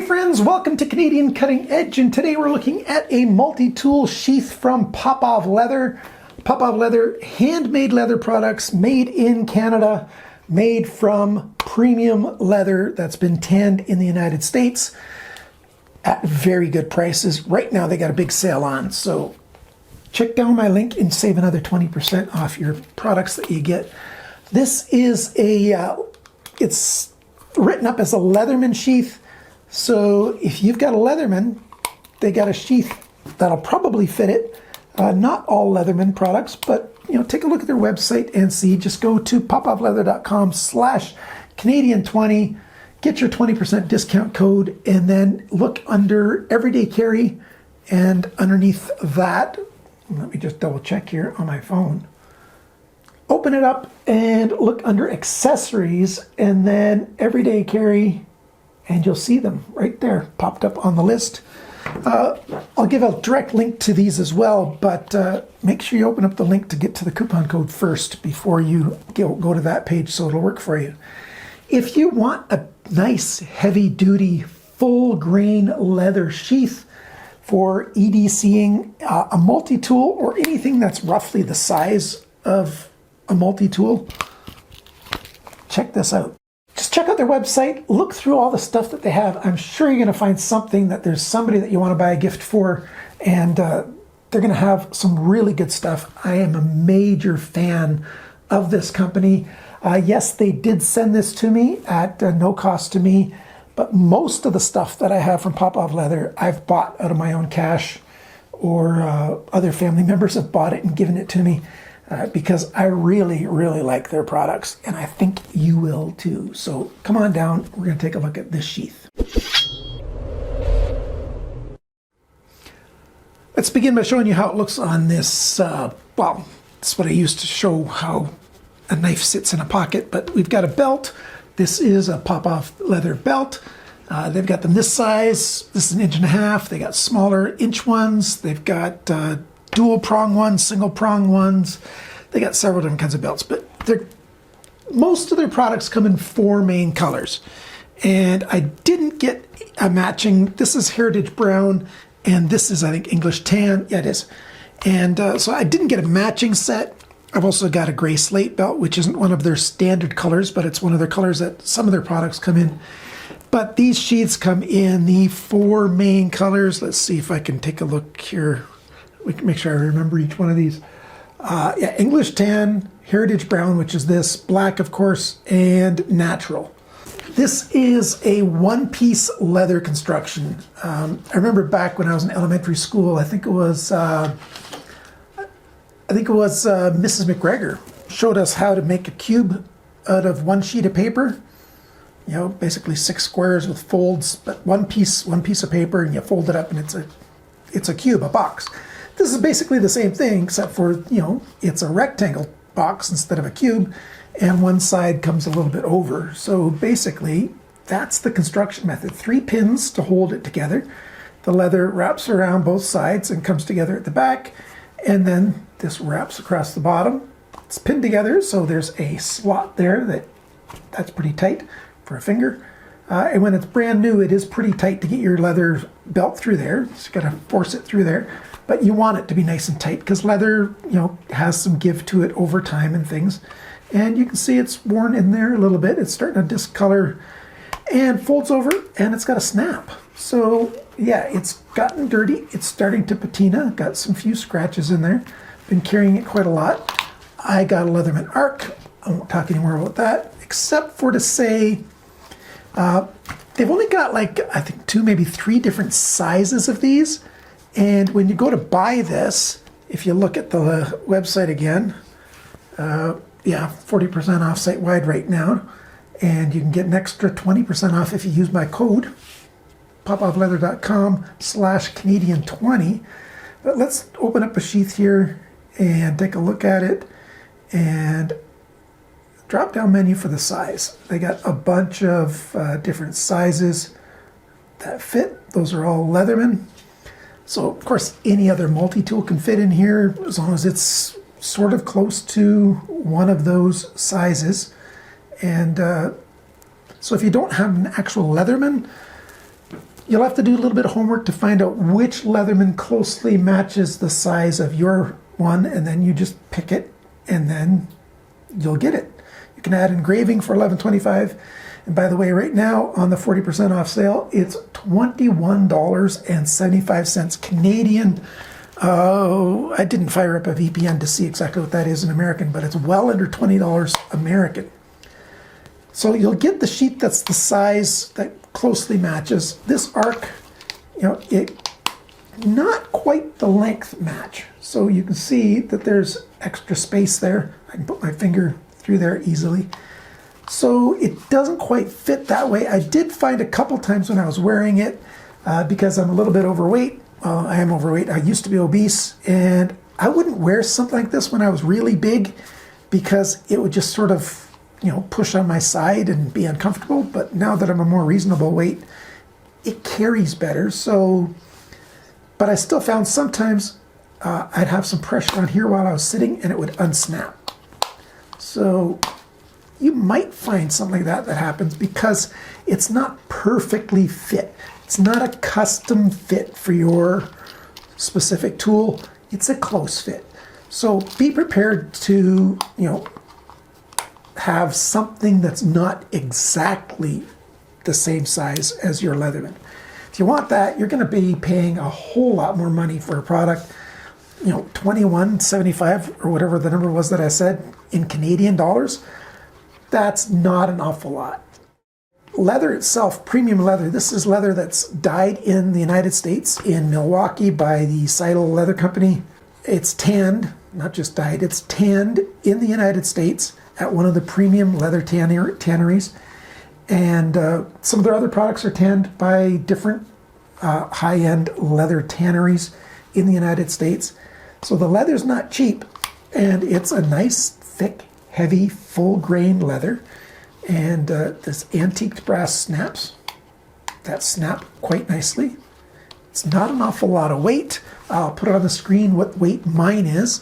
friends, welcome to Canadian Cutting Edge, and today we're looking at a multi-tool sheath from Popov Leather. Popov Leather, handmade leather products made in Canada, made from premium leather that's been tanned in the United States at very good prices. Right now they got a big sale on, so check down my link and save another 20% off your products that you get. This is it's written up as a Leatherman sheath. So if you've got a Leatherman, they got a sheath that'll probably fit it. Not all Leatherman products, but take a look at their website and see. Just go to popovleather.com/Canadian20, get your 20% discount code, and then look under everyday carry, and underneath that, let me just double check here on my phone. Open it up and look under accessories, and then everyday carry, and you'll see them right there popped up on the list. I'll give a direct link to these as well, but make sure you open up the link to get to the coupon code first before you go to that page, so it'll work for you. If you want a nice heavy-duty full grain leather sheath for EDCing a multi-tool or anything that's roughly the size of a multi-tool, check this out. Just check out their website, look through all the stuff that they have. I'm sure you're going to find something that there's somebody that you want to buy a gift for, and they're going to have some really good stuff. I am a major fan of this company. Yes, they did send this to me at no cost to me, but most of the stuff that I have from Popov Leather, I've bought out of my own cash, or other family members have bought it and given it to me. Because I really, really like their products, and I think you will too. So come on down, we're going to take a look at this sheath. Let's begin by showing you how it looks on this, well, that's what I used to show how a knife sits in a pocket, but we've got a belt. This is a Popov Leather belt. They've got them this size. This is 1.5 inches. They got smaller inch ones. They've got dual prong ones, single prong ones. They got several different kinds of belts, but most of their products come in 4 main colors. And I didn't get a matching. This is Heritage Brown, and this is, I think, English Tan. Yeah, it is. And so I didn't get a matching set. I've also got a gray slate belt, which isn't one of their standard colors, but it's one of their colors that some of their products come in. But these sheaths come in the 4 main colors. Let's see if I can take a look here. We can make sure I remember each one of these. Yeah, English Tan, Heritage Brown, which is this, black, of course, and natural. This is a one-piece leather construction. I remember back when I was in elementary school, I think it was Mrs. McGregor showed us how to make a cube out of one sheet of paper. Basically 6 squares with folds, but one piece of paper, and you fold it up, and it's a cube, a box. This is basically the same thing, except for, it's a rectangle box instead of a cube, and one side comes a little bit over. So basically, that's the construction method. 3 pins to hold it together. The leather wraps around both sides and comes together at the back, and then this wraps across the bottom. It's pinned together, so there's a slot there that's pretty tight for a finger. And when it's brand new, it is pretty tight to get your leather belt through there. So you got to force it through there. But you want it to be nice and tight because leather, has some give to it over time and things. And you can see it's worn in there a little bit. It's starting to discolor and folds over, and it's got a snap. So yeah, it's gotten dirty. It's starting to patina. Got some few scratches in there. Been carrying it quite a lot. I got a Leatherman Arc. I won't talk anymore about that, except for to say they've only got I think 2, maybe 3 different sizes of these. And when you go to buy this, if you look at the website again, yeah, 40% off site-wide right now. And you can get an extra 20% off if you use my code, popovleather.com/Canadian20. But let's open up a sheath here and take a look at it. And drop-down menu for the size. They got a bunch of different sizes that fit. Those are all Leatherman. So, of course, any other multi-tool can fit in here as long as it's sort of close to one of those sizes. And so if you don't have an actual Leatherman, You'll have to do a little bit of homework to find out which Leatherman closely matches the size of your one, and then you just pick it, and then you'll get it. You can add engraving for $11.25. And by the way, right now on the 40% off sale, it's $21.75 Canadian. I didn't fire up a VPN to see exactly what that is in American, but it's well under $20 American. So you'll get the sheet that's the size that closely matches. This arc, it not quite the length match. So you can see that there's extra space there. I can put my finger through there easily. So it doesn't quite fit that way. I did find a couple times when I was wearing it, because I'm a little bit overweight. I am overweight. I used to be obese, and I wouldn't wear something like this when I was really big because it would just sort of, push on my side and be uncomfortable. But now that I'm a more reasonable weight, it carries better. So, but I still found sometimes I'd have some pressure on here while I was sitting and it would unsnap. So you might find something like that happens because it's not perfectly fit. It's not a custom fit for your specific tool. It's a close fit. So be prepared to, have something that's not exactly the same size as your Leatherman. If you want that, you're going to be paying a whole lot more money for a product. $21.75 or whatever the number was that I said in Canadian dollars. That's not an awful lot. Leather itself, premium leather, this is leather that's dyed in the United States in Milwaukee by the Seidel Leather Company. It's tanned, not just dyed, it's tanned in the United States at one of the premium leather tanneries. And some of their other products are tanned by different high-end leather tanneries in the United States. So the leather's not cheap, and it's a nice, thick, heavy, full-grain leather. And this antique brass snaps that snap quite nicely. It's not an awful lot of weight. I'll put it on the screen what weight mine is.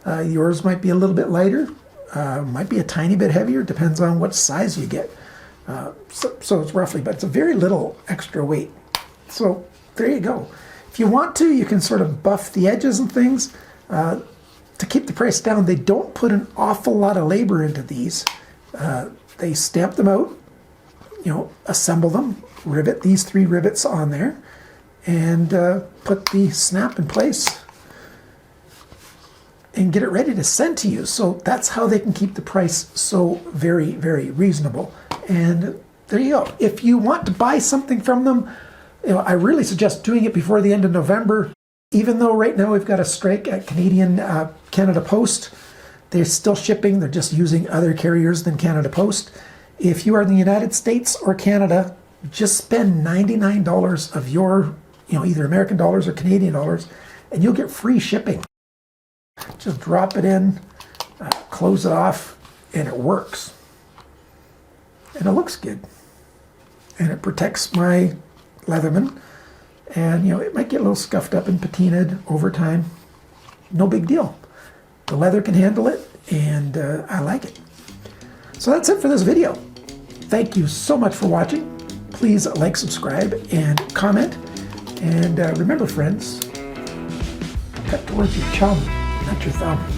Yours might be a little bit lighter, might be a tiny bit heavier, depends on what size you get. So it's roughly, but it's a very little extra weight. So there you go. If you want to, you can sort of buff the edges and things. To keep the price down, they don't put an awful lot of labor into these. They stamp them out, assemble them, rivet these 3 rivets on there, and put the snap in place and get it ready to send to you. So that's how they can keep the price so very, very reasonable. And there you go. If you want to buy something from them, I really suggest doing it before the end of November. Even though right now we've got a strike at Canada Post, they're still shipping. They're just using other carriers than Canada Post. If you are in the United States or Canada, just spend $99 of your, either American dollars or Canadian dollars, and you'll get free shipping. Just drop it in, close it off, and it works. And it looks good. And it protects my Leatherman. And, it might get a little scuffed up and patinaed over time. No big deal. The leather can handle it, and I like it. So that's it for this video. Thank you so much for watching. Please like, subscribe, and comment. And remember, friends, cut towards your chum, not your thumb.